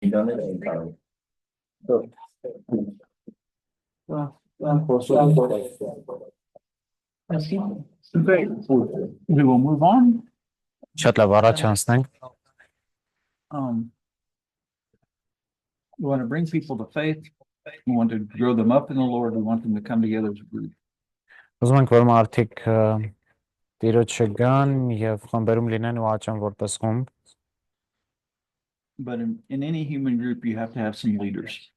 իրանել էին կարող։ Great. We will move on. Շատ լավ, առաջ անցնենք։ We want to bring people to faith. We want to grow them up in the Lord. We want them to come together as a group. Ուզում ենք, որ մարդիկ Տիրոջը գան եւ խմբերում լինեն ու աճան որպես խումբ։ But in any human group, you have to have some leaders.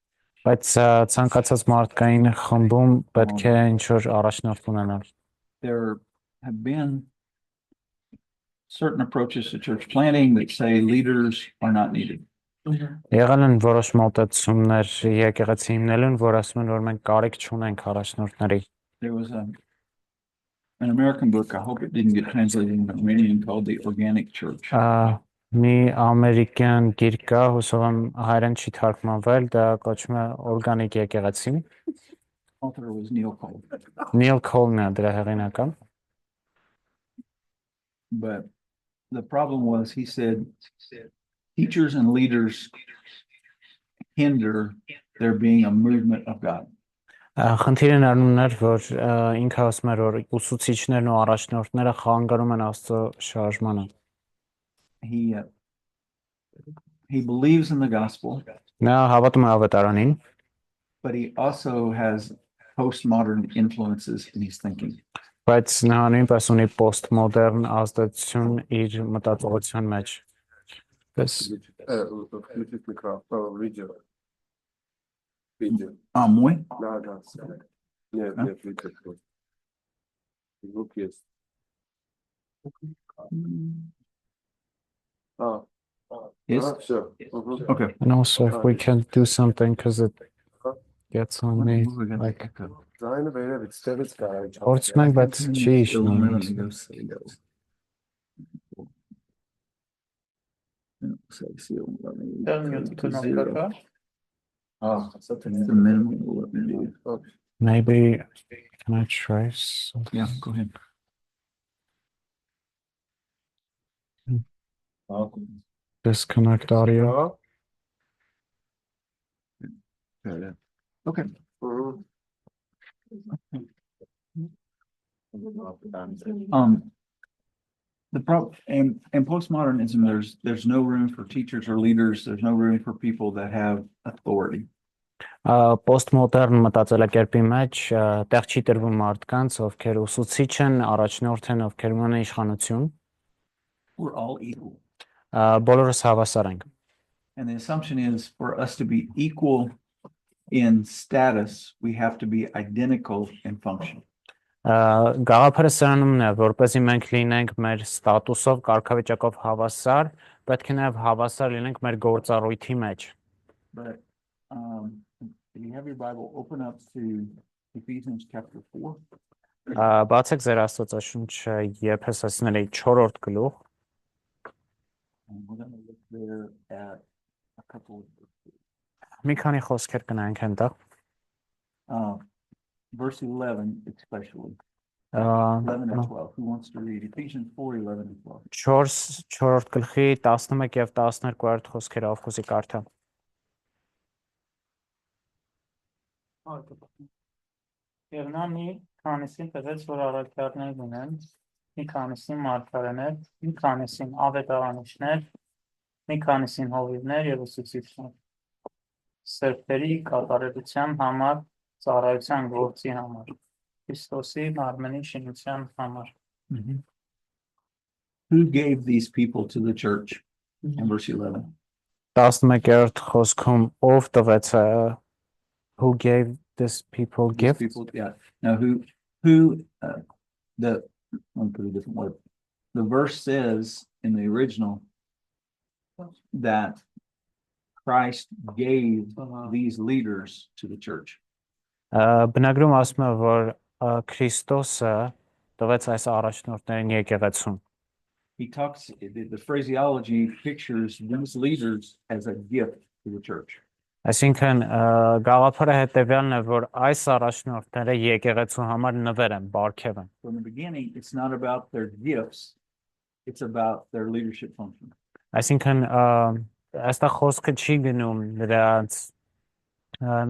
Բայց ցանկացած մարդկային խմբում պետք է ինչ-որ առաջնորդ ունենալ։ There have been certain approaches to church planting that say leaders are not needed. Եղել են որոշ մոտեցումներ եկեղեցի հիմնելուն, որ ասում են, որ մենք կարիք չունենք առաջնորդների։ There was an American book, I hope it didn't get translated into Armenian, called The Organic Church. Մի ամերիկյան գիրք կա, հուսով եմ հայերեն չի թարգմանվել, դա կոչվում է օրգանիկ եկեղեցի։ Author was Neil Cole. Նիլ Քոլն է դրա հեղինակը։ But the problem was, he said, teachers and leaders hinder there being a movement of God. Խնդիրն առնում էր, որ ինքը ասում էր, որ ուսուցիչներն ու առաջնորդները խանգարում են Աստծո շարժմանը։ He believes in the gospel, Նա հավատում է ավետարանին, but he also has postmodern influences in his thinking. բայց նա նույնպես ունի պոստմոդեռն ազդեցություն իր մտածողության մեջ։ Включить микрофон, видео. Видео. Мой? Да. Нет, видео. Звук есть. Yes. Все. Okay. And also if we can do something because it gets on me, like Aynı böyle bir sitemiz var. Orçmak but չի իշնում։ Maybe can I try something? Yeah, go ahead. Disconnect audio. Okay. The problem in postmodernism, there's no room for teachers or leaders. There's no room for people that have authority. Պոստմոդեռն մտածելակերպի մեջ տեղ չի տրվում մարդկանց, ովքեր ուսուցիչ են, առաջնորդ են, ովքեր ունեն իշխանություն։ We're all equal. Բոլորս հավասար ենք։ And the assumption is for us to be equal in status, we have to be identical in function. Գաղափարը սրանումն է, որպեսզի մենք լինենք մեր ստատուսով, կարգավիճակով հավասար, պետք է նաև հավասար լինենք մեր գործառույթի մեջ։ But if you have your Bible, open up to Ephesians chapter 4. Բացեք ձեր Աստվածաշունչը Եփեսացիների 4-րդ գլուխ։ And we're going to look there at a couple of verses. Մի քանի խոսքեր կնայենք այնտեղ։ Verse 11 especially. 11 and 12. Who wants to read Ephesians 4, 11 and 12? 4-րդ գլխի 11 եւ 12-րդ խոսքերը ովքոսի կարդա։ Եվ նա մի քանիսին տվեց, որ առաքյալներ ունեն, մի քանիսին մարգարեներ, մի քանիսին ավետարանիչներ, մի քանիսին հովիվներ եւ ուսուցիչներ։ Սրբերի կատարելության համար, ծառայության գործի համար, Քրիստոսի մարմնի շինության համար։ Who gave these people to the church? In verse 11. 11-րդ խոսքում ով տվեց who gave this people These gift? people, yeah. Now who let me put it a different word. The verse says in the original that Christ gave these leaders to the church. Բնագրում ասում է, որ Քրիստոսը տվեց այս առաջնորդներին եկեղեցուն։ He talks, the phraseology pictures these leaders as a gift to the church. Այսինքն գաղափարը հետևյալն է, որ այս առաջնորդները եկեղեցու համար նվեր են, բարգև են։ From the beginning, it's not about their gifts, it's about their leadership function. Այսինքն այստեղ խոսքը չի գնում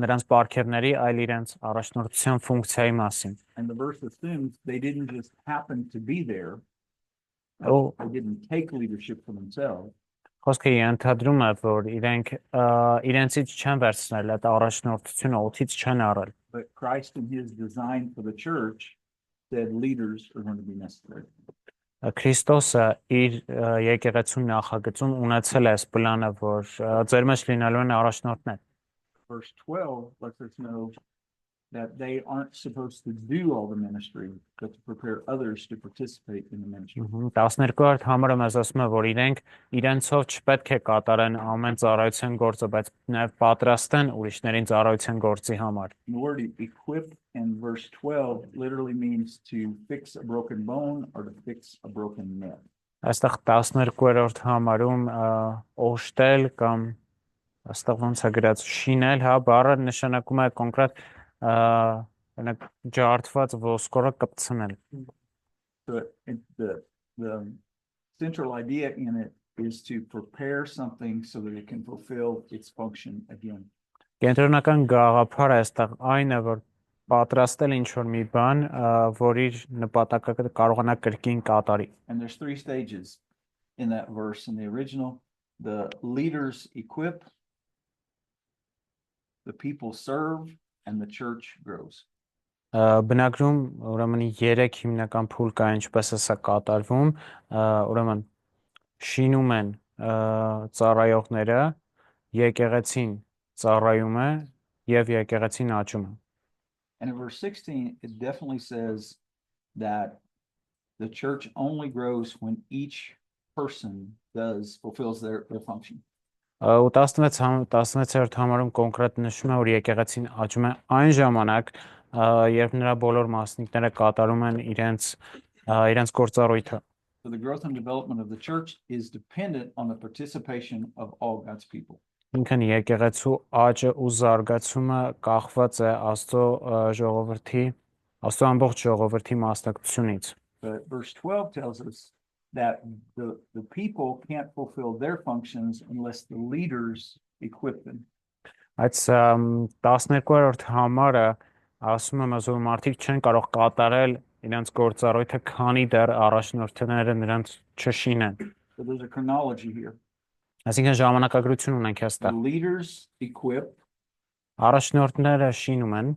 նրանց պարգևների, այլ իրենց առաջնորդության ֆունկցիայի մասին։ And the verse assumes they didn't just happen to be there. Ու They didn't take leadership for themselves. խոսքը ենթադրում է, որ իրենցից չեն վերցնել այդ առաջնորդությունը, օդից չեն առել, But Christ in his design for the church said leaders are going to be necessary. Քրիստոսը իր եկեղեցու նախագծում ունեցել է այս պլանը, որ ձեր մեջ լինելու են առաջնորդներ։ Verse 12 lets us know that they aren't supposed to do all the ministry, but to prepare others to participate in the ministry. 12-րդ համարը մեզ ասում է, որ իրենցով չպետք է կատարեն ամեն ծառայության գործը, բայց նաև պատրաստեն ուրիշներին ծառայության գործի համար։ The word equip in verse 12 literally means to fix a broken bone or to fix a broken nail. Այստեղ 12-րդ համարում օժտել կամ այստեղ ոնց է գրած շինել, հա, բառը նշանակում է կոնկրետ ջարդված ոսկորը կպցնել։ So the central idea in it is to prepare something so that it can fulfill its function again. Կենտրոնական գաղափարը այստեղ այն է, որ պատրաստել ինչ-որ մի բան, որ իր նպատակը կարողանա կրկին կատարի։ And there's three stages in that verse in the original. The leaders equip, the people serve, and the church grows. Բնագրում ուրեմն 3 հիմնական փուլ կա, ինչպես է սա կատարվում, ուրեմն շինում են ծառայողները, եկեղեցին ծառայում է եւ եկեղեցին աճում է։ And in verse 16, it definitely says that the church only grows when each person fulfills their function. Ու 16-րդ համարում կոնկրետ նշում է, որ եկեղեցին աճում է այն ժամանակ, երբ նրա բոլոր մասնիկները կատարում են իրենց գործառույթը։ So the growth and development of the church is dependent on the participation of all God's people. Ինքն եկեղեցու աճը ու զարգացումը կախված է Աստծո ամբողջ ժողովրդի մասնակցությունից։ But verse 12 tells us that the people can't fulfill their functions unless the leaders equip them. Այդ 12-րդ համարը ասում է, որ մարդիկ չեն կարող կատարել իրենց գործառույթը, քանի դեռ առաջնորդները նրանց չշինեն։ So there's a chronology here. Այսինքն ժամանակագրություն ունենք The այստեղ։ leaders equip, Առաջնորդները շինում են,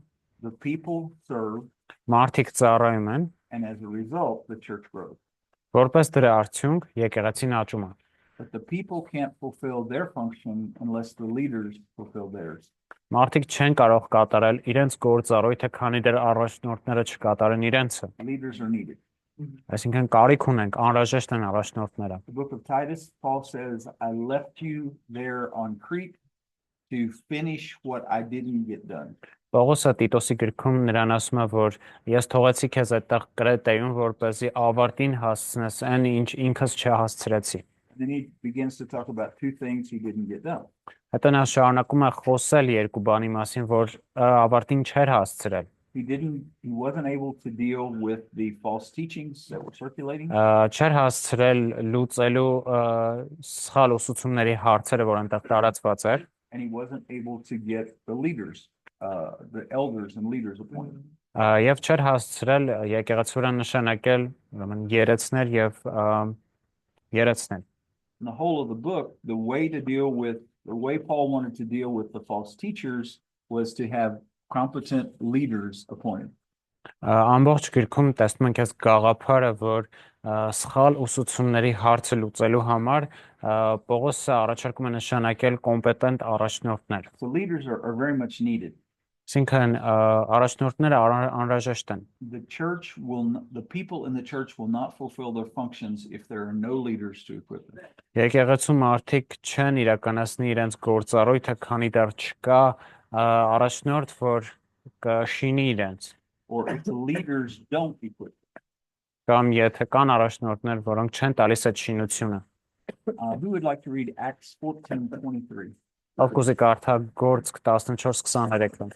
the people serve, մարդիկ ծառայում են, and as a result, the church grows. որպես դրա արդյունք եկեղեցին աճում է։ But the people can't fulfill their function unless the leaders fulfill theirs. Մարդիկ չեն կարող կատարել իրենց գործառույթը, քանի դեռ առաջնորդները չկատարեն իրենցը։ Leaders are needed. Այսինքն կարիք ունենք, անհրաժեշտ են առաջնորդները։ The book of Titus, Paul says, I left you there on Crete to finish what I didn't get done. Պողոսը Տիտոսի գրքում նրան ասում է, որ ես թողեցի քեզ այդտեղ Կրետայում, որպեսզի ավարտին հասցնես այն, ինչ ինքս չհասցրեցի։ Then he begins to talk about two things he didn't get done. Հետո նա շարունակում է խոսել երկու բանի մասին, որ ավարտին չէր հասցրել։ He wasn't able to deal with the false teachings that were circulating. Չէր հասցրել լուծելու սխալ ուսուցումների հարցերը, որ այնտեղ տարածված էր։ And he wasn't able to get the leaders, the elders and leaders appointed. Եվ չէր հասցրել եկեղեցու վրա նշանակել, ուրեմն երեցներ եւ երեցներ։ In the whole of the book, the way Paul wanted to deal with the false teachers was to have competent leaders appointed. Ամբողջ գրքում տեսնում ենք այս գաղափարը, որ սխալ ուսուցումների հարցը լուծելու համար Պողոսը առաջարկում է նշանակել կոմպետենտ առաջնորդներ։ So leaders are very much needed. Այսինքն առաջնորդները անհրաժեշտ են։ The people in the church will not fulfill their functions if there are no leaders to equip them. Եկեղեցու մարդիկ չեն իրականացնի իրենց գործառույթը, քանի դեռ չկա առաջնորդ, որ կշինի իրենց։ Or if the leaders don't equip them. Կամ եթե կան առաջնորդներ, որոնք չեն տալիս այդ շինությունը։ Who would like to read Acts 14:23? Ով կուզի կարդա Գործք 14:23-ը։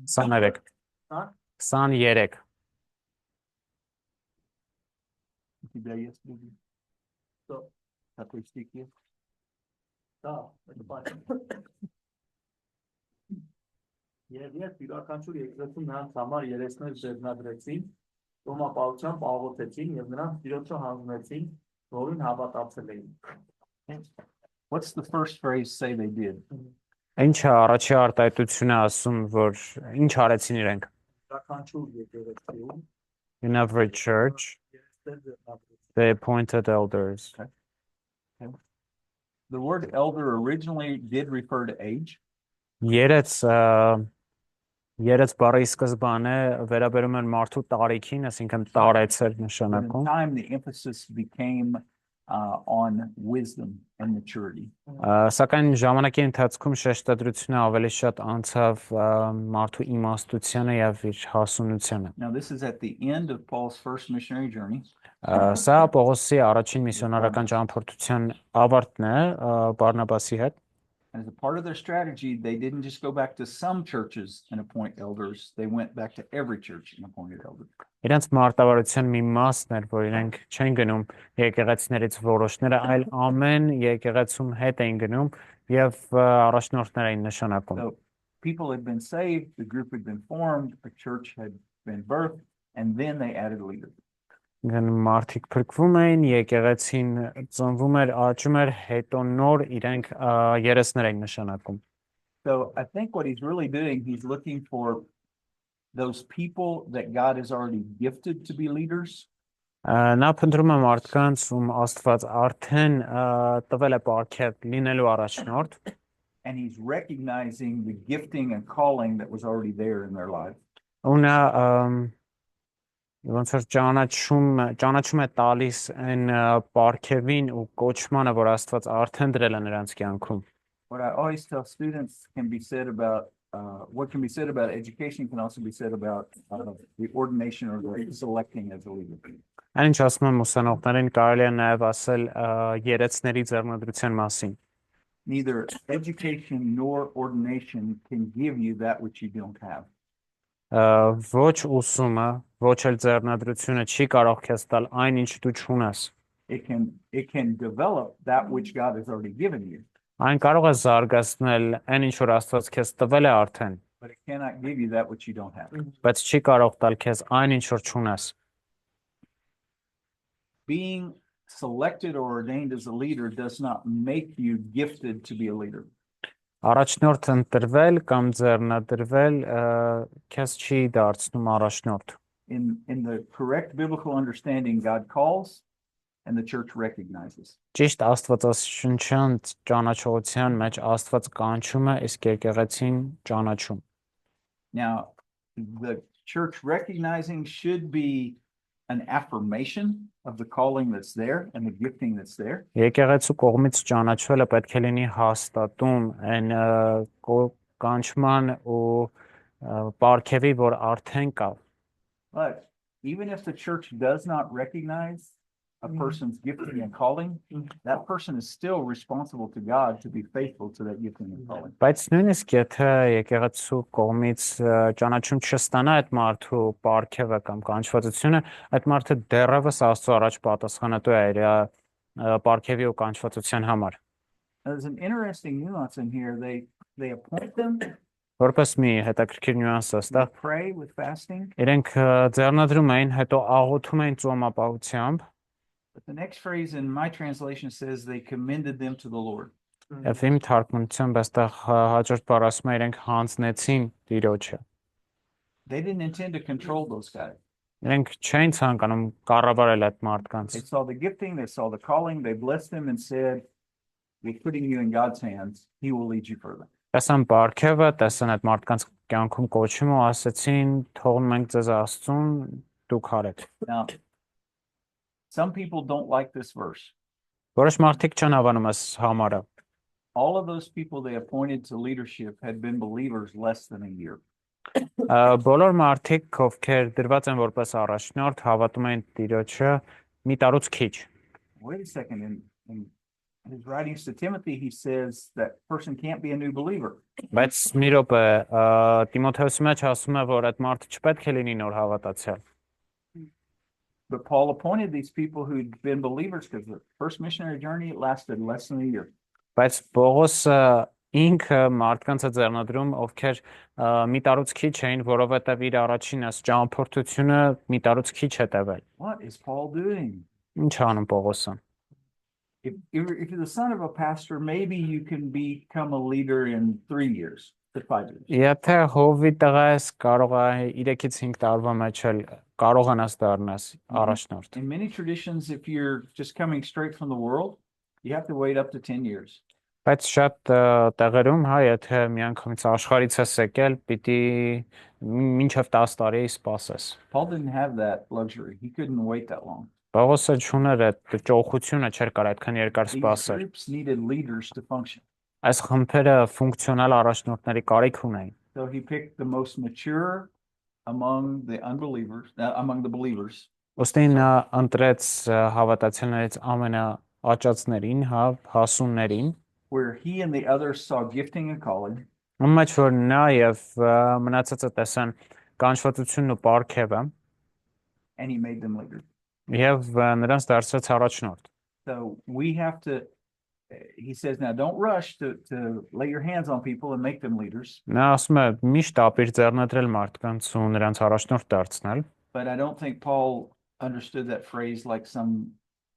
23 23 тебя есть люди? Кто? Такой стих есть? Да, это понятно. Եվ երբ յուրաքանչյուր եկեղեցու նրանց համար երեսներ ձեռնադրեցին, Ռոմապահությամբ աղոթեցին եւ նրանց Տիրոջը հանձնեցին, որին հավատացել էին։ What's the first phrase say they did? Ինչ է առաջի արտահայտությունը ասում, որ ինչ արեցին իրենք։ Յուրաքանչյուր եկեղեցու In every church, երեսներ ձեռնադրեցին։ they appointed elders. The word elder originally did refer to age. Երեց բառի սկզբանը վերաբերում են մարդու տարիքին, այսինքն տարեցել But in նշանակում, time, the emphasis became on wisdom and maturity. Սակայն ժամանակի ընթացքում շեշտադրությունը ավելի շատ անցավ մարդու իմաստությանը եւ իր հասունությանը։ Now, this is at the end of Paul's first missionary journey. Սա Պողոսի առաջին միսիոնարական ճամփորդության ավարտն է Բարնաբասի հետ։ And as a part of their strategy, they didn't just go back to some churches and appoint elders. They went back to every church and appointed elders. Իրենց մարտավարության մի մասն էր, որ իրենք չեն գնում եկեղեցիներից որոշները, այլ ամեն եկեղեցում հետ էին գնում եւ առաջնորդներ էին նշանակում։ So people had been saved, the group had been formed, a church had been birthed, and then they added a leader. Մարդիկ փրկվում էին, եկեղեցին ծնվում էր, աճում էր, հետո նոր իրենք երեսներ էին նշանակում։ So I think what he's really doing, he's looking for those people that God has already gifted to be leaders. Նա փնտրում է մարդկանց, ում Աստված արդեն տվել է պարգև լինելու առաջնորդ, And he's recognizing the gifting and calling that was already there in their life. ու նա ոնց որ ճանաչում է տալիս այն պարգևին ու կոչմանը, որ Աստված արդեն դրել է նրանց կյանքում։ What I always tell students can be said about what can be said about education can also be said about the ordination or the selecting as a leader. Այն ինչ ասում եմ ուսանողներին, կարելի է նաև ասել երեցների ձեռնադրության մասին։ Neither education nor ordination can give you that which you don't have. Ոչ ուսումը, ոչ էլ ձեռնադրությունը չի կարող քեզ տալ այն, ինչ դու չունես։ It can develop that which God has already given you, Այն կարող է զարգացնել այն, ինչ որ Աստված քեզ տվել է արդեն, but it cannot give you that which you don't have. բայց չի կարող տալ քեզ այն, ինչ որ չունես։ Being selected or ordained as a leader does not make you gifted to be a leader. Առաջնորդ ընտրվել կամ ձեռնադրվել քեզ չի դարձնում առաջնորդ։ In the correct biblical understanding, God calls and the church recognizes. Ճիշտ Աստվածաշնչյան ճանաչողության մեջ Աստված կանչում է, իսկ եկեղեցին ճանաչում։ Now, the church recognizing should be an affirmation of the calling that's there and the gifting that's there. Եկեղեցու կողմից ճանաչվելը պետք է լինի հաստատում այն կանչման ու պարգևի, որ արդեն կա։ But even if the church does not recognize a person's gifting and calling, that person is still responsible to God to be faithful to that gifting and calling. Բայց նույնիսկ եթե եկեղեցու կողմից ճանաչում չստանա այդ մարդու պարգևը կամ կանչվածությունը, այդ մարդը դեռևս Աստծո առաջ պատասխանատու է իր պարգևի ու կանչվածության համար։ There's an interesting nuance in here. They appoint them, Որպես մի հետաքրքիր նյուանս է they այստեղ, pray with fasting, իրենք ձեռնադրում էին, հետո աղոթում էին ծոմապահությամբ, but the next phrase in my translation says they commended them to the Lord. եւ իմ թարգմանությամբ այստեղ հաջորդ բառը ասում է իրենք հանձնեցին Տիրոջը։ They didn't intend to control those guys. Իրենք չէին ցանկանում կառավարել այդ մարդկանց։ They saw the gifting, they saw the calling, they blessed them and said, we're putting you in God's hands. He will lead you further. Տեսան պարգևը, տեսան այդ մարդկանց կյանքում կոչումը ու ասեցին, թող մենք ձեզ Աստծուն դուք արեք։ Now, some people don't like this verse. Որոշ մարդիկ չեն հավանում այս համարը։ All of those people they appointed to leadership had been believers less than a year. Բոլոր մարդիկ, ովքեր դրված են որպես առաջնորդ, հավատում են Տիրոջը մի տարուց քիչ։ Wait a second. In his writings to Timothy, he says that person can't be a new believer. Բայց մի րոպե, Տիմոթեոսի մեջ ասում է, որ այդ մարդը չպետք է լինի նոր հավատացյալ։ But Paul appointed these people who'd been believers because the first missionary journey lasted less than a year. Բայց Պողոսը ինքը մարդկանց է ձեռնադրում, ովքեր մի տարուց քիչ էին, որովհետև իր առաջին այս ճամփորդությունը մի տարուց քիչ է տևել։ What is Paul doing? Ինչ անում Պողոսը։ If you're the son of a pastor, maybe you can become a leader in 3 years to 5 years. Եթե հովի տղա ես, կարող է 3-ից 5 տարվա մեջ էլ կարողանաս դառնաս առաջնորդ։ In many traditions, if you're just coming straight from the world, you have to wait up to 10 years. Բայց շատ տեղերում, հա, եթե միանգամից աշխարհից ես եկել, պիտի մինչև 10 տարի սպասես։ Paul didn't have that luxury. He couldn't wait that long. Պողոսը չուներ այդ ճոխությունը, չէր կարող այդքան երկար These սպասել։ groups needed leaders to function. Այս խմբերը ֆունկցիոնալ առաջնորդների կարիք ունեին։ So he picked the most mature among the unbelievers, among the believers. Ոստի նա ընտրեց հավատացյալներից ամենաաճածներին, հա, հասուններին, Where he and the others saw gifting and calling, ումաչ որ նա եւ մնացածը տեսան կանչվածությունն ու պարգևը and he made them leaders. եւ նրանց դարձրեց առաջնորդ։ So we have to, he says, now don't rush to lay your hands on people and make them leaders. Նա ասում է միշտ ապիր ձեռնադրել մարդկանց ու նրանց առաջնորդ դարձնել, But I don't think Paul understood that phrase like some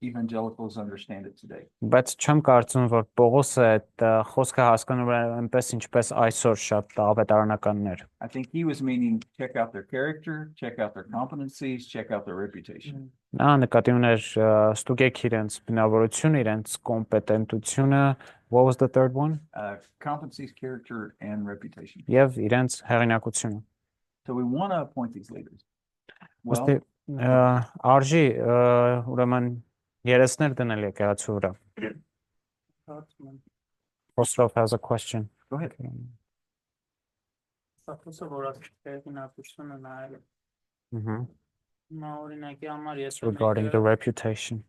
evangelicals understand it today. բայց չեմ կարծում որ Պողոսը այդ խոսքը հասկանում է այնպես ինչպես այսօր շատ ավետարանականներ։ I think he was meaning check out their character, check out their competencies, check out their reputation. Նա նկատի ուներ ստուգեք իրենց բնավորությունը, իրենց կոմպետենտությունը, what was the third one? Competencies, character, and reputation. Եվ իրենց հեղինակությունը։ So we want to appoint these leaders. Well, Ոստի արժի ուրեմն երեսներ դնել եկեղեցու վրա։ Խոսրով has a question. go ahead. Սակոսը որած տեղինակությունը նայել։ Mhm. Հիմա օրինակի համար ես Regarding the reputation.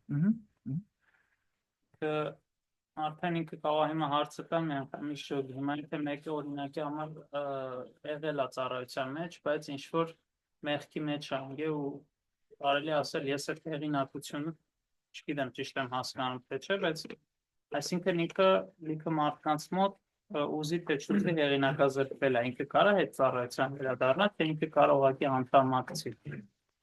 արդեն ինքը կարող է հիմա հարցը տա միանգամից շոկ հիմա եթե մեկը օրինակի համար եղել է ծառայության մեջ, բայց ինչ որ մեղքի մեջ անգե ու կարելի ասել ես այդ հեղինակությունը չգիտեմ ճիշտ եմ հասկանում թե չէ, բայց այսինքն ինքը լիքը մարդկանց մոտ ուզի թե չուզի հեղինակազրկվել է, ինքը կարա հետ ծառայության վերադառնա, թե ինքը կարող է անդամակցի։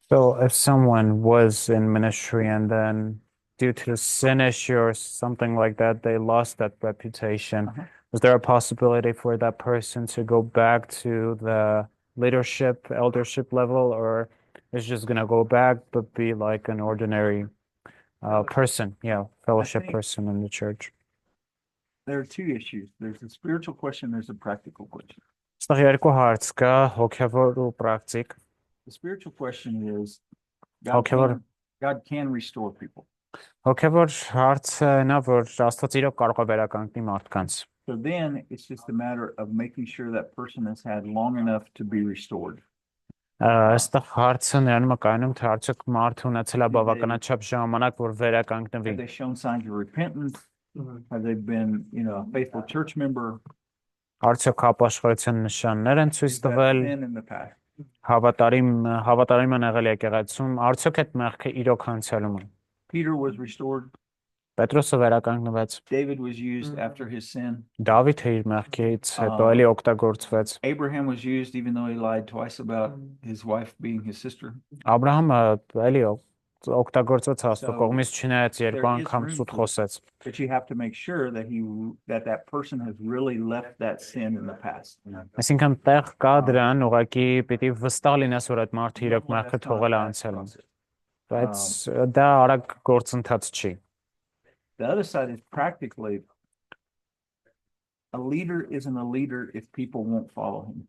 So if someone was in ministry and then due to sin issue or something like that, they lost that reputation, was there a possibility for that person to go back to the leadership, eldership level, or is just going to go back but be like an ordinary person, fellowship think- person in the church? There are two issues. There's a spiritual question, there's a practical question. Այստեղ երկու հարց կա, հոգևոր ու պրակտիկ։ The spiritual question is Okay, what- God can restore people. Հոգևոր հարցը նա, որ Աստված իրոք կարող է վերականգնի մարդկանց։ So then it's just a matter of making sure that person has had long enough to be restored. Այստեղ հարցը նրանում է կայանում, թե արդյոք մարդը ունեցել է բավականաչափ ժամանակ, որ վերականգնվի։ Have they shown signs of repentance? Have they been, a faithful church member? Արդյոք ապաշխարության նշաններ են ցույց Is that տվել, sin in the past? հավատարիմ են եղել եկեղեցում, արդյոք այդ մեղքը իրոք անցյալում է։ Peter was restored. Պետրոսը վերականգնվեց, David was used after his sin. Դավիթը իր մեղքից հետո էլի օգտագործվեց, Abraham was used even though he lied twice about his wife being his sister. Աբրահամը էլի օգտագործվեց Աստծո So, կողմից չնայած երկու there is անգամ room սուտ for- խոսեց։ But you have to make sure that person has really left that sin in the past. Այսինքն տեղ կա դրան, ուղղակի պիտի վստահ լինես, որ այդ մարդը իրոք Normally, մեղքը that's not a թողել է fast անցյալում, process. բայց դա արագ գործընթաց չի։ The other side is practically a leader isn't a leader if people won't follow him.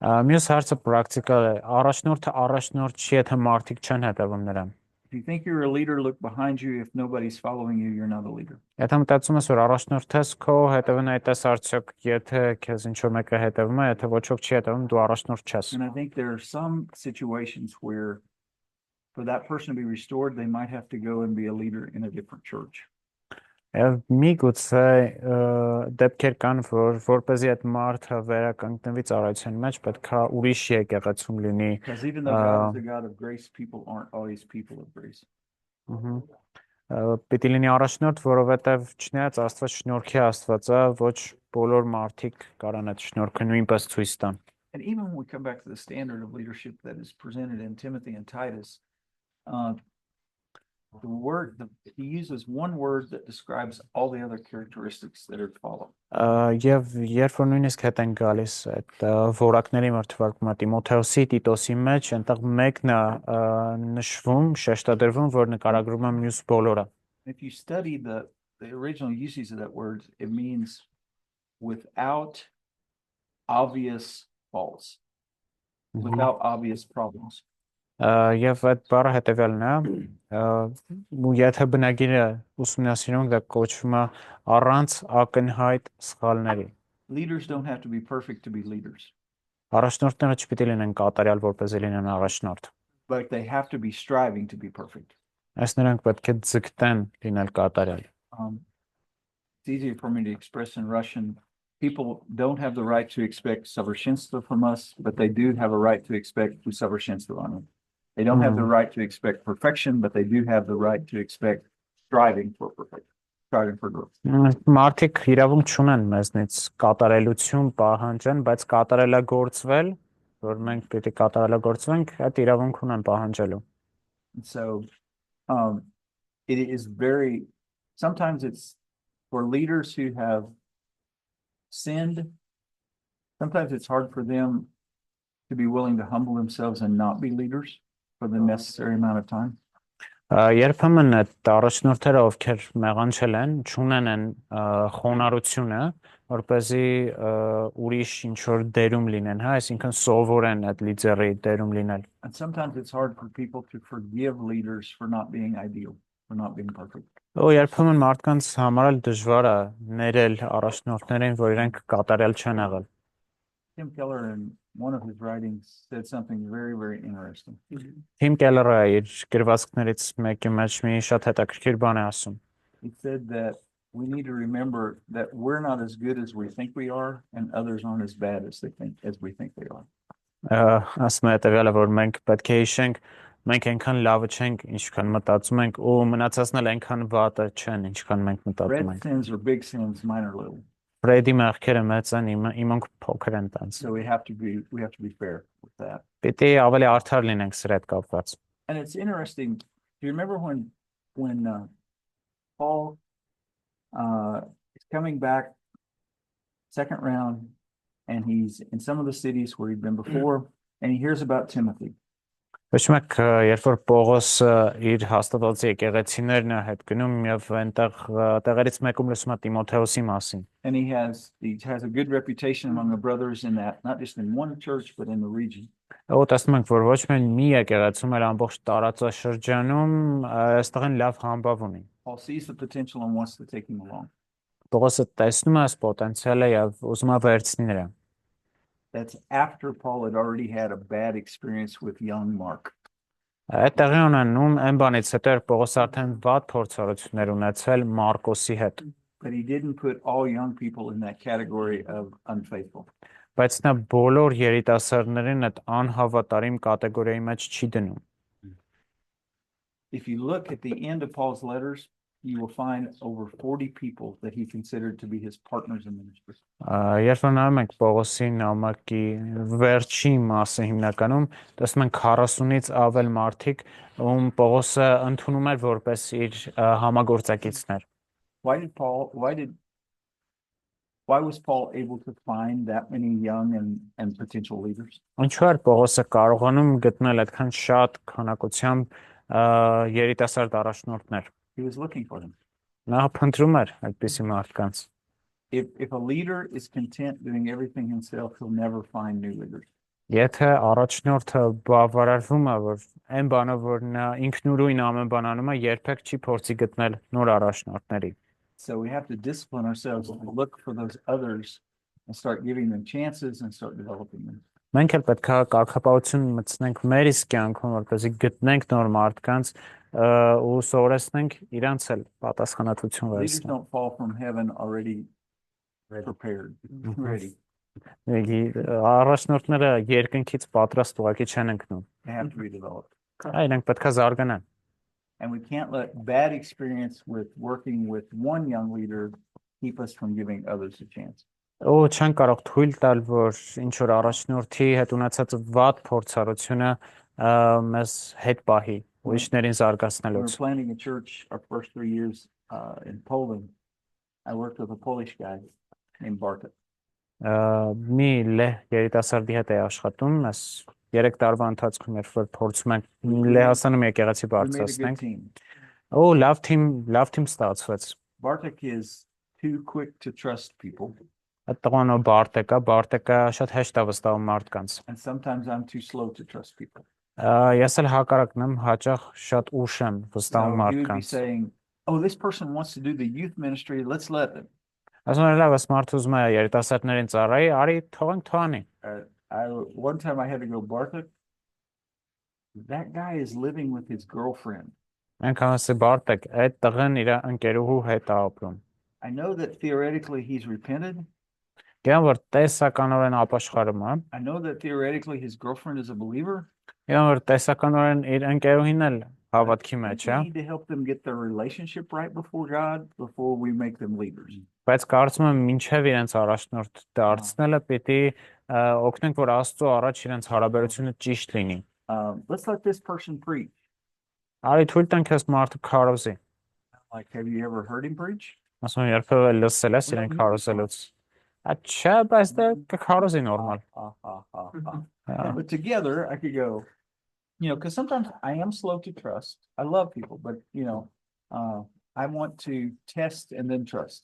Մյուս հարցը պրակտիկալ է, առաջնորդը առաջնորդ չի, եթե մարդիկ չեն հետևում նրան։ If you think you're a leader, look behind you. If nobody's following you, you're not a leader. Եթե մտածում ես, որ առաջնորդ ես, քո հետևն այդպես արդյոք, եթե քեզ ինչ որ մեկը հետևում է, եթե ոչ ոք չի հետևում, դու առաջնորդ չես։ And I think there are some situations where for that person to be restored, they might have to go and be a leader in a different church. Եվ միգուցե դեպքեր կան, որ որպեսզի այդ մարդը վերականգնվի ծառայության մեջ, պետք է ուրիշ եկեղեցում լինի։ Because even though God is a God of grace, people aren't always people of grace. Ահա։ Պիտի լինի առաջնորդ, որովհետև չնայած Աստված շնորհքի Աստված է, ոչ բոլոր մարդիկ կարան այդ շնորհքը նույնպես ցույց տան։ And even when we come back to the standard of leadership that is presented in Timothy and Titus, he uses one word that describes all the other characteristics that are to follow. Եվ երբ որ նույնիսկ հետ են գալիս այդ որակների մրցվարկումը Տիմոթեոսի, Տիտոսի մեջ, այնտեղ մեկն է նշվում, շեշտադրվում, որ նկարագրում է մյուս բոլորը։ If you study the original usage of that word, it means without obvious faults, without obvious problems. Եվ այդ բառը հետևյալն է, ու եթե բնագիրը ուսումնասիրում, դա կոչվում է առանց ակնհայտ սխալների։ Leaders don't have to be perfect to be leaders, Առաջնորդները չպիտի լինեն կատարյալ, որպեսզի լինեն առաջնորդ, but they have to be striving to be perfect. այս նրանք պետք է ձգտեն լինել կատարյալ։ It's easier for me to express in Russian. People don't have the right to expect совершенства from us, but they do have a right to expect усовершенствование on them. They don't have the right to expect perfection, but they do have the right to expect striving for perfection, striving for growth. Մարդիկ իրավունք չունեն մեզնից կատարելություն պահանջեն, բայց կատարելագործվել, որ մենք պիտի կատարելագործվենք, այդ իրավունք ունեն պահանջելու։ And so it is sometimes it's for leaders who have sinned, sometimes it's hard for them to be willing to humble themselves and not be leaders for the necessary amount of time. Երբեմն այդ առաջնորդները, ովքեր մեղանչել են, չունեն են խոնարհությունը, որպեսզի ուրիշ ինչ որ դերում լինեն, հա, այսինքն սովորեն այդ լիդերի դերում լինել։ And sometimes it's hard for people to forgive leaders for not being ideal, for not being perfect. Ու երբեմն մարդկանց համար էլ դժվար է ներել առաջնորդներին, որ իրենք կատարյալ չեն եղել։ Tim Keller, in one of his writings, said something very, very interesting. Թիմ Կելերը իր գրվածքներից մեկի մեջ մի շատ հետաքրքիր բան է ասում։ He said that we need to remember that we're not as good as we think we are, and others aren't as bad as we think they are. Ասում է հետևյալը, որ մենք պետք է հիշենք, մենք այնքան լավը չենք, ինչքան մտածում ենք, ու մնացածն էլ այնքան վատը չեն, ինչքան մենք մտածում Red ենք։ sins are big sins, mine are little. Ֆրեդի մեղքերը մեծ են, իմանք փոքր են տանց։ So we have to be fair with that. Պիտի ավելի արդար լինենք սրա հետ կապված։ And it's interesting. Do you remember when Paul is coming back second round, and he's in some of the cities where he'd been before, and he hears about Timothy. Հիշում եք, երբ որ Պողոսը իր հաստատված եկեղեցիներն է հետ գնում եւ այնտեղ տեղերից մեկում լսում է Տիմոթեոսի մասին։ And he has a good reputation among the brothers in that, not just in one church, but in the region. Ու տեսնում ենք, որ ոչ միայն մի եկեղեցում, այլ ամբողջ տարածաշրջանում այստեղ են լավ համբավ ունի։ Paul sees the potential and wants to take him along. Պողոսը տեսնում է այս պոտենցիալը եւ ուզում է վերցնի նրան։ That's after Paul had already had a bad experience with young Mark. Այդ տեղի ունենում այն բանից հետո Պողոսը արդեն վատ փորձառություններ ունեցել Մարկոսի հետ։ But he didn't put all young people in that category of unfaithful. Բայց նա բոլոր երիտասարդներին այդ անհավատարիմ կատեգորիայի մեջ չի դնում։ If you look at the end of Paul's letters, you will find over 40 people that he considered to be his partners in ministry. Երբ որ նայում ենք Պողոսի նամակի վերջի մասը հիմնականում, տեսնում ենք 40-ից ավել մարդիկ, ում Պողոսը ընդունում էր որպես իր համագործակիցներ։ Why was Paul able to find that many young and potential leaders? Ինչու էր Պողոսը կարողանում գտնել այդքան շատ քանակությամբ երիտասարդ առաջնորդներ։ He was looking for them. Նա փնտրում էր այդպիսի մարդկանց։ If a leader is content doing everything himself, he'll never find new leaders. Եթե առաջնորդը բավարարվում է, որ այն բանը, որ նա ինքնուրույն ամեն բան անում է, երբեք չի փորձի գտնել նոր առաջնորդների։ So we have to discipline ourselves to look for those others and start giving them chances and start developing them. Մենք էլ պետք է կարգապահություն մտցնենք մեր իսկ կյանքում, որպեսզի գտնենք նոր մարդկանց ու սովորեցնենք իրանց էլ պատասխանատվություն Leaders վերցնել։ don't fall from heaven already prepared, ready. Առաջնորդները երկնքից պատրաստ ուղակի չեն ընկնում։ They have to be developed. Իրենք պետք է զարգանան։ And we can't let bad experience with working with one young leader keep us from giving others a chance. Ու չեն կարող թույլ տալ, որ ինչ որ առաջնորդի հետ ունեցած վատ փորձառությունը մեզ հետ պահի ուրիշներին We were զարգացնելուց։ planning a church our first 3 years in Poland. I worked with a Polish guy named Bartek. Մի լեհ երիտասարդի հետ է աշխատում, ես 3 տարվա ընթացքում երբ որ փորձում ենք լեհաստանում եկեղեցի We made a good բարձրացնենք, team. ու լավ թիմ ստացվեց։ Bartek is too quick to trust people, Այդ տղան ո Բարտեկը շատ հեշտ է վստահում մարդկանց։ and sometimes I'm too slow to trust people. Ես էլ հակառակն եմ, հաճախ շատ ուշ եմ So վստահում he would be մարդկանց։ saying, "Oh, this person wants to do the youth ministry. Let's let them." Ասում եմ, լավ, ես մարդ ուզում եմ երիտասարդներին ծառայի, արի թողենք թողանի։ One time I had to go, Bartek, that guy is living with his girlfriend. Մենք ասի Բարտեկ, այդ տղեն իր ընկերուհու հետ է ապրում։ I know that theoretically he's repented. Գիտեմ, որ տեսականորեն ապաշխարում է, I know that theoretically his girlfriend is a believer. գիտեմ, որ տեսականորեն իր ընկերուհին էլ հավատքի մեջ է, We need to help them get their relationship right before God before we make them leaders. բայց կարծում եմ մինչև իրենց առաջնորդ դարձնելը պիտի օգնենք, որ Աստծո առաջ իրենց հարաբերությունը ճիշտ լինի։ Let's let this person preach. Արի թույլ տանք այս մարդը քարոզի։ Like, have you ever heard him preach? Ասում եմ, երբևէ լսել ես իրեն քարոզելուց։ Չէ, բայց դա քարոզի նորմալ։ But together I could go, because sometimes I am slow to trust. I love people, but I want to test and then trust.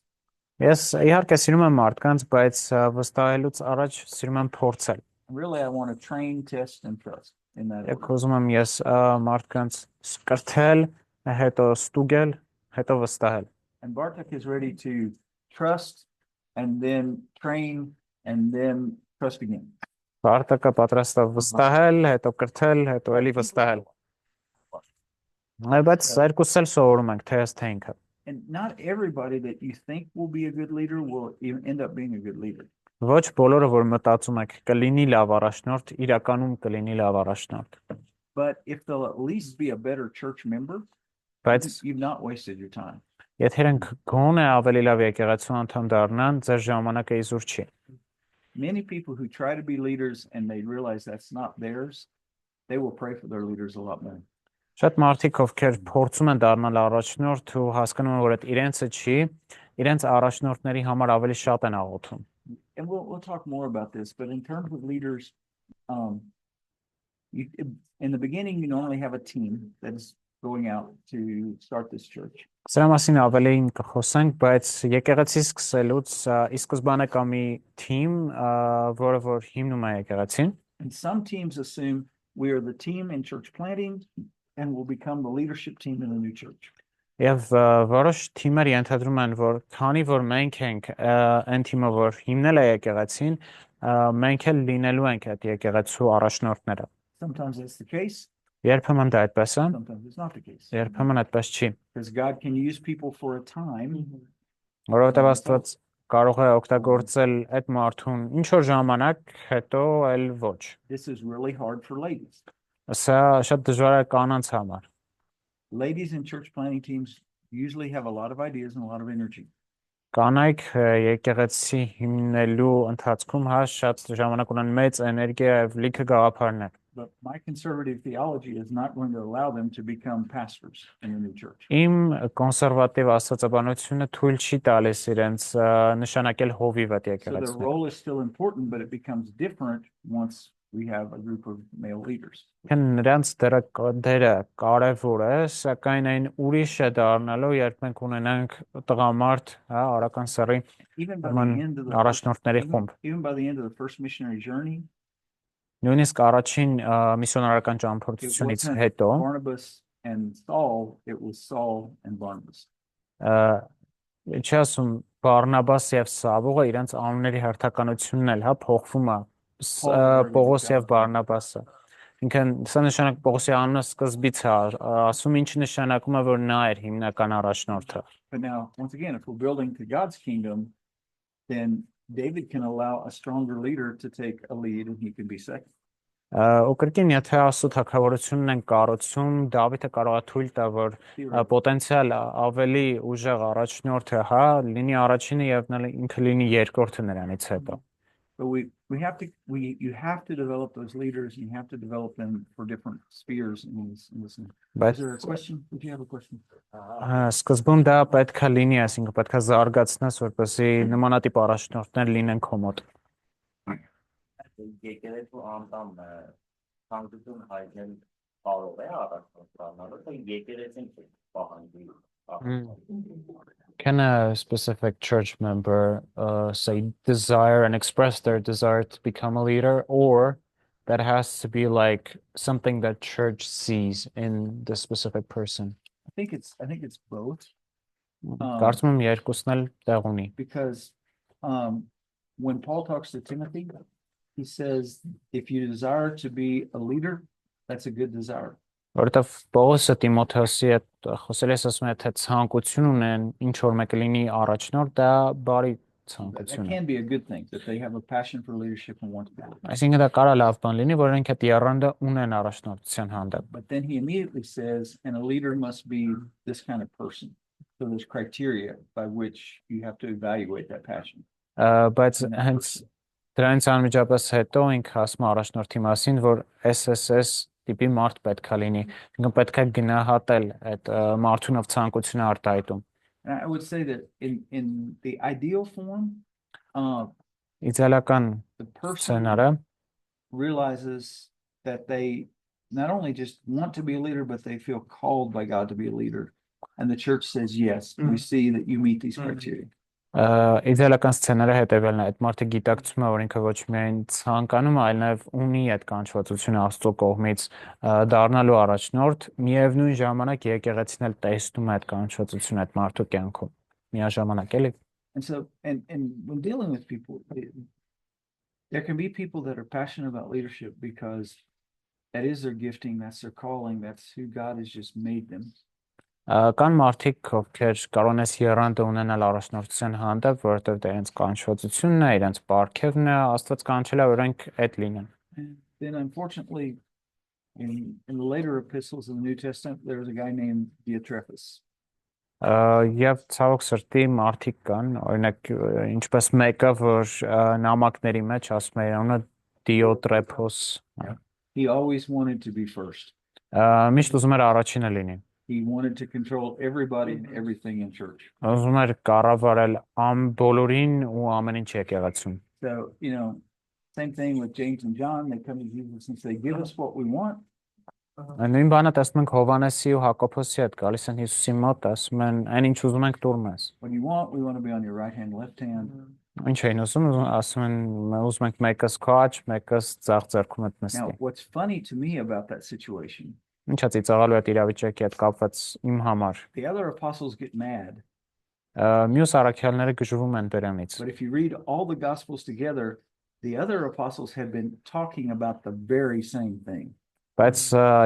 Ես իհարկե սիրում եմ մարդկանց, բայց վստահելուց առաջ սիրում եմ փորձել։ Really, I want to train, test, and trust in that Եք order. ուզում եմ ես մարդկանց կրթել, հետո ստուգել, հետո վստահել։ And Bartek is ready to trust and then train and then trust again. Բարտակը պատրաստ է վստահել, հետո կրթել, հետո էլի վստահել։ Բայց երկուսս էլ սովորում ենք, թե ես թե ինքը։ And not everybody that you think will be a good leader will even end up being a good leader. Ոչ բոլորը, որ մտածում եք կլինի լավ առաջնորդ, իրականում կլինի լավ առաջնորդ։ But if they'll at least be a better church member, Բայց you've not wasted your time. եթե իրենք գոնե ավելի լավ եկեղեցու անդամ դառնան, ձեր ժամանակը իզուր չի։ Many people who try to be leaders and they realize that's not theirs, they will pray for their leaders a lot more. Շատ մարդիկ, ովքեր փորձում են դառնալ առաջնորդ ու հասկանում են, որ այդ իրենցը չի, իրենց առաջնորդների համար ավելի շատ են աղոթում։ And we'll talk more about this, but in terms of leaders, in the beginning, you normally have a team that is going out to start this church. Սրա մասին ավելին կխոսենք, բայց եկեղեցի սկսելուց ի սկզբանե կա մի թիմ, որը որ հիմնում է եկեղեցին։ And some teams assume we are the team in church planting and will become the leadership team in the new church. Եվ որոշ թիմեր ենթադրում են, որ քանի որ մենք ենք այն թիմը, որ հիմնել է եկեղեցին, մենք էլ լինելու ենք այդ եկեղեցու առաջնորդները։ Sometimes that's the case, Երբեմն դա այդպես է, sometimes it's not the case. երբեմն այդպես չի, Because God can use people for a time. որովհետև Աստված կարող է օգտագործել այդ մարդուն ինչ որ ժամանակ, հետո էլ ոչ։ This is really hard for ladies. Սա շատ դժվար է կանանց համար։ Ladies in church planting teams usually have a lot of ideas and a lot of energy. Կանայք եկեղեցի հիմնելու ընթացքում հա շատ ժամանակ ունեն մեծ էներգիա եւ լիքը գաղափարներ։ But my conservative theology is not going to allow them to become pastors in the new church. Իմ կոնսերվատիվ աստվածաբանությունը թույլ չի տալիս իրենց նշանակել հովիվ այդ So their եկեղեցին։ role is still important, but it becomes different once we have a group of male leaders. Նրանց դերը կարևոր է, սակայն այն ուրիշ է դառնալու, երբ մենք ունենանք տղամարդ, հա, արական սեռի Even by Ուրեմն the end of the առաջնորդների խումբ։ even by the end of the first missionary journey, Նույնիսկ առաջին միսիոնարական it ճամփորդությունից wasn't հետո Barnabas and Saul, it was Saul and Barnabas. չի ասում Բարնաբաս եւ Սավողը իրենց անունների հերթականությունն էլ հա փոխվում է Պողոս եւ Բարնաբասը։ Ինքն սա նշանակ Պողոսի անունը սկզբից է ասում, ինչ նշանակում է, որ նա էր հիմնական առաջնորդը։ But now, once again, if we're building to God's kingdom, then David can allow a stronger leader to take a lead and he can be second. Ու կրկին, եթե Աստծո թագավորությունն են կառուցում, Դավիթը կարող է թույլ տա, որ պոտենցիալ ավելի ուժեղ առաջնորդը, հա, լինի առաջինը եւ ինքը լինի երկրորդը նրանից հետո։ But you have to develop those leaders and you have to develop them for different spheres in this. Is there a question? Would you have a question? Սկզբում դա պետք է լինի, այսինքն պետք է զարգացնես, որպեսզի նմանատիպ առաջնորդներ լինեն քո մոտ։ Եկեղեցու անդամ ցանկություն հայտնել կարող է առաջնորդանալը, թե եկեղեցին պահանջի։ Can a specific church member say desire and express their desire to become a leader, or that has to be like something that church sees in the specific person? I think it's both. Կարծում եմ երկուսն էլ տեղ ունի։ Because when Paul talks to Timothy, he says, if you desire to be a leader, that's a good desire. Որովհետև Պողոսը Տիմոթեոսի հետ խոսել է, ասում է, թե ցանկություն ունեն ինչ որ մեկը լինի առաջնորդ, դա բարի That ցանկություն է։ can be a good thing, that they have a passion for leadership and want to do it. Այսինքն դա կարա լավ բան լինի, որ ինքը տիառանդը ունեն առաջնորդության հանդեպ։ But then he immediately says, and a leader must be this kind of person. So there's criteria by which you have to evaluate that passion. Բայց հենց դրանից անմիջապես հետո ինքը ասում է առաջնորդի մասին, որ SSS տիպի մարդ պետք է լինի, ինքը պետք է գնահատել այդ մարդուն ով ցանկությունը արտահայտում։ And I would say that in the ideal form, Իդեալական the person սցենարը realizes that they not only just want to be a leader, but they feel called by God to be a leader. And the church says, yes, we see that you meet these criteria. Իդեալական սցենարը հետևյալն է, այդ մարդը գիտակցում է, որ ինքը ոչ միայն ցանկանում, այլ նաև ունի այդ կանչվածությունը Աստծո կողմից դառնալու առաջնորդ, միևնույն ժամանակ եկեղեցին էլ տեսնում է այդ կանչվածությունը այդ մարդու կյանքում։ Միաժամանակ էլի։ And so, and when dealing with people, there can be people that are passionate about leadership because that is their gifting, that's their calling, that's who God has just made them. Կան մարդիկ, ովքեր կարող են եռանդը ունենալ առաջնորդության հանդեպ, որովհետև դա իրենց կանչվածությունն է, իրենց պարգևն է, Աստված կանչել է, որ իրենք այդ լինեն։ And then unfortunately, in the later epistles of the New Testament, there was a guy named Diotrephes. Եվ ցավոք սրտի մարդիկ կան, օրինակ ինչպես մեկը, որ նամակների մեջ ասում է անունը Դիոտրեփոս։ He always wanted to be first. Միշտ ուզում էր առաջինը լինի։ He wanted to control everybody and everything in church. Ուզում էր կառավարել բոլորին ու ամեն ինչ եկեղեցում։ So, same thing with James and John. They come to Jesus and say, give us what we want. Նույն բանը տեսնում ենք Հովանեսի ու Հակոբոսի հետ գալիս են Հիսուսի մոտ, ասում են, այն ինչ ուզում ենք տուր մեզ։ What do you want? We want to be on your right hand, left hand. Ինչ էին ուզում, ասում են, ուզում ենք մեկս քո աջ, մեկս ձախ ձեռքում հետ Now, նստի։ what's funny to me about that situation, Ինչա ծիծաղալու այդ իրավիճակի հետ կապված իմ համար։ the other apostles get mad. Մյուս առաքյալները գժվում են դրանից։ But if you read all the gospels together, the other apostles have been talking about the very same thing. Բայց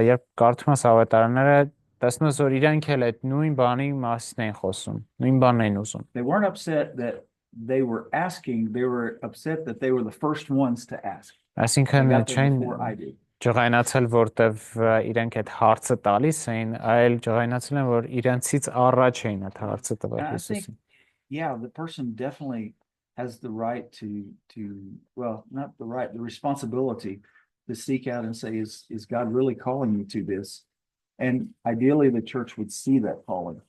երբ կարդում ես ավետարանները, տեսնում ես, որ իրանք էլ այդ նույն բանի մասին են խոսում, նույն բանն են ուզում։ They weren't upset that they were asking, they were upset that they were the first ones to ask. They Այսինքն got there չեն before I did. ջղայնացել, որտեվ իրանք այդ հարցը տալիս էին, այլ ջղայնացել են, որ իրանցից առաջ էին այդ հարցը տվել And I Հիսուսին։ think, yeah, the person definitely has the right well, not the right, the responsibility to seek out and say, is God really calling you to this? And ideally, the church would see that calling.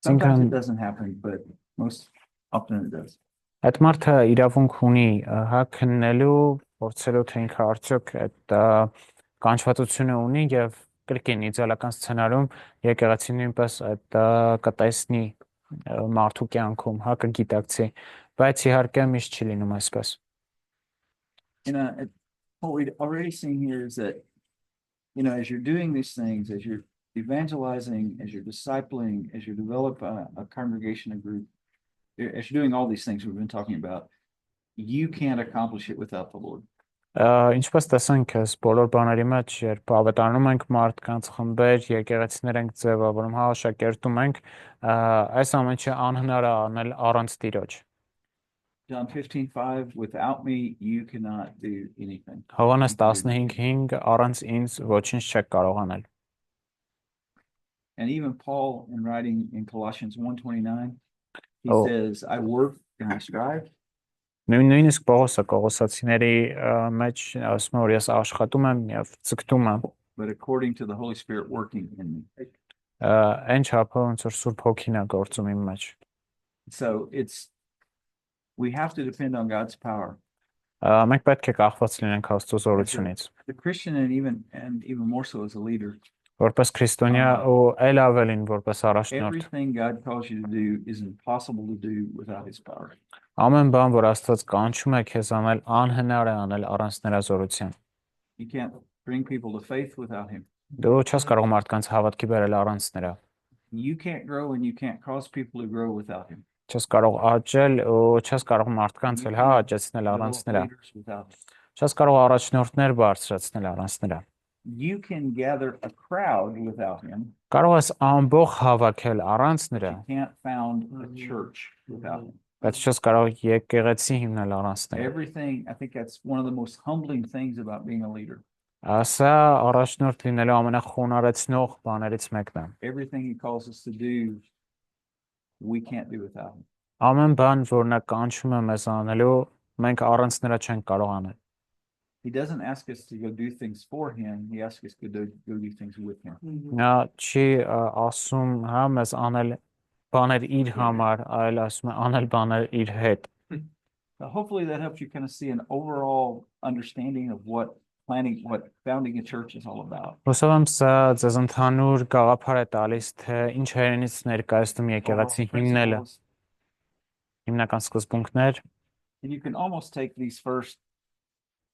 Sometimes it doesn't happen, but most often it does. Այդ մարդը իրավունք ունի հա քննելու, փորձելու թե ինքը արդյոք այդ կանչվածությունը ունի եւ կրկին իդեալական սցենարում եկեղեցին նույնպես այդ կտեսնի մարդու կյանքում, հա կգիտակցի, բայց իհարկե միշտ չի լինում այսպես։ What we've already seen here is that, as you're doing these things, as you're evangelizing, as you're discipling, as you develop a congregation, a group, as you're doing all these things we've been talking about, you can't accomplish it without the Lord. Ինչպես տեսանք, այս բոլոր բաների մեջ, երբ ավետարանում ենք մարդկանց խմբեր, եկեղեցիներ ենք ձևավորում, աշակերտում ենք, այս ամեն ինչը անհնար է անել առանց Տիրոջ։ John 15:5, without me, you cannot do anything. Հովհաննես 15:5 առանց ինձ ոչինչ չեք կարող անել։ And even Paul, in writing in Colossians 1:29, he Oh. says, I work and I strive, Նույնիսկ Պողոսը Կողոսացիների մեջ ասում է, որ ես աշխատում եմ եւ ցկտում եմ, but according to the Holy Spirit working in me. այն չափը ոնց որ Սուրբ Հոգին է գործում իմ մեջ։ So we have to depend on God's power. Մենք պետք է կախված լինենք Աստծո զորությունից։ The Christian and even more so as a leader, Որպես քրիստոնյա ու այլ ավելին որպես առաջնորդ, everything God calls you to do is impossible to do without his power. ամեն բան, որ Աստված կանչում է քեզ անել, անհնար է անել առանց նրա զորության։ You can't bring people to faith without him. Դու չես կարող մարդկանց հավատքի բերել առանց նրա։ You can't grow and you can't cause people to grow without him. Չես կարող աճել ու չես կարող մարդկանց էլ աճեցնել առանց նրա։ Leaders without him. Չես կարող առաջնորդներ բարձրացնել առանց նրա։ You can gather a crowd without him. Կարող ես ամբողջ հավաքել առանց նրա, You can't found a church without him. բայց չես կարող եկեղեցի հիմնել առանց նրա։ Everything, I think that's one of the most humbling things about being a leader. Սա առաջնորդ լինելու ամենախոնարեցնող բաներից մեկն է։ Everything he calls us to do, we can't do without him. Ամեն բան, որ նա կանչում է մեզ անելու, մենք առանց նրա չենք կարող անել։ He doesn't ask us to go do things for him. He asks us to go do things with him. Նա չի ասում, հա, մեզ անել բաներ իր համար, այլ ասում է անել բաներ իր հետ։ Now, hopefully that helps you kind of see an overall understanding of what founding a church is all about. Հուսով եմ սա ձեզ ընդհանուր գաղափար է տալիս, թե ինչ հերենից ներկայացնում եկեղեցի հիմնելը, Principles. հիմնական սկզբունքներ։ And you can almost take these first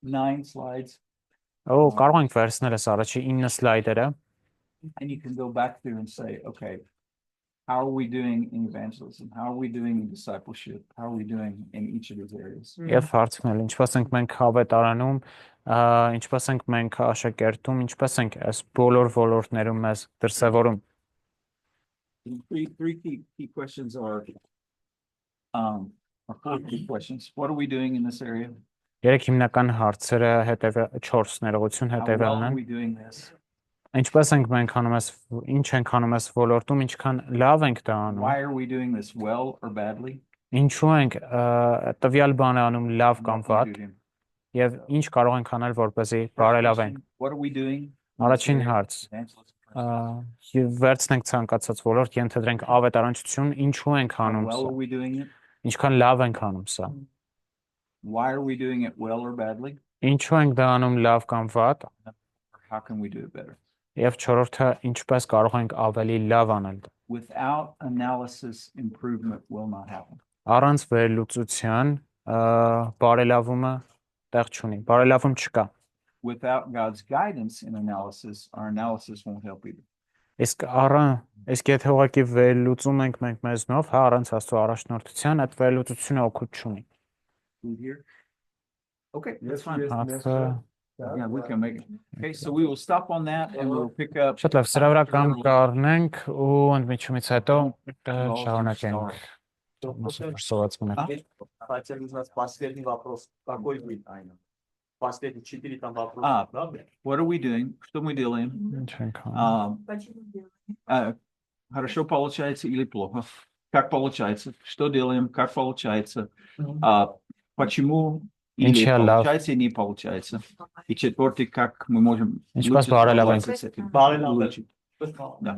9 slides Ու կարող ենք վերցնել այս առաջի 9 սլայդերը and you can go back through and say, okay, how are we doing in evangelism? How are we doing in discipleship? How are we doing in each of these areas? եւ հարցնել, ինչպես ենք մենք հավետարանում, ինչպես ենք մենք աշակերտում, ինչպես ենք այս բոլոր ոլորտներում մեզ դրսևորում։ Three key questions are four key questions. What are we doing in this area? Երեք հիմնական հարցերը հետևյալ 4 ներողություն How well հետևյալն are են։ we doing this? Ինչպես ենք մենք անում այս ինչ ենք անում այս ոլորտում, ինչքան լավ ենք դա անում։ Why are we doing this well or badly? Ինչու ենք տվյալ բանը անում լավ կամ What վատ can we do? եւ ինչ կարող ենք անել որպեսզի բարելավենք։ What are we doing? Առաջին հարց։ Evangelism. Եվ վերցնենք ցանկացած ոլորտ, ենթադրենք ավետարանչություն, ինչու ենք How անում well սա։ are we doing it? Ինչքան լավ ենք անում սա։ Why are we doing it well or badly? Ինչու ենք դա անում լավ կամ վատ։ Or how can we do it better? Եվ չորրորդը ինչպես կարող ենք ավելի լավ անել դա։ Without analysis, improvement will not happen. Առանց վերլուծության բարելավումը տեղ չունի։ Բարելավում չկա։ Without God's guidance in analysis, our analysis won't help either. Իսկ եթե ուղղակի վերլուծում ենք մենք մեզնով, հա, առանց Աստծո առաջնորդության, այդ վերլուծությունը օգուտ չունի։ Food here? Okay, Yes, that's fine. yes. Հացը Yeah, we can make it. Okay, so we will stop on that and we'll pick up. շատ լավ, սրա վրա կամ կառնենք ու ընդմիջումից հետո շարունակենք։ Хотя у нас последний вопрос. Какой будет, Айна? Последний 4 там вопроса. А. Правда? What are we doing? Что мы делаем? Ինչ ենք անում։ Хорошо получается или плохо? Как получается? Что делаем? Как получается? Почему или Ինչա լավ։ получается и не получается? И четвертый, как мы можем Ինչպես лучше բարելավենք։ справляться с этим? Բարելավել։ Улучшить. Да.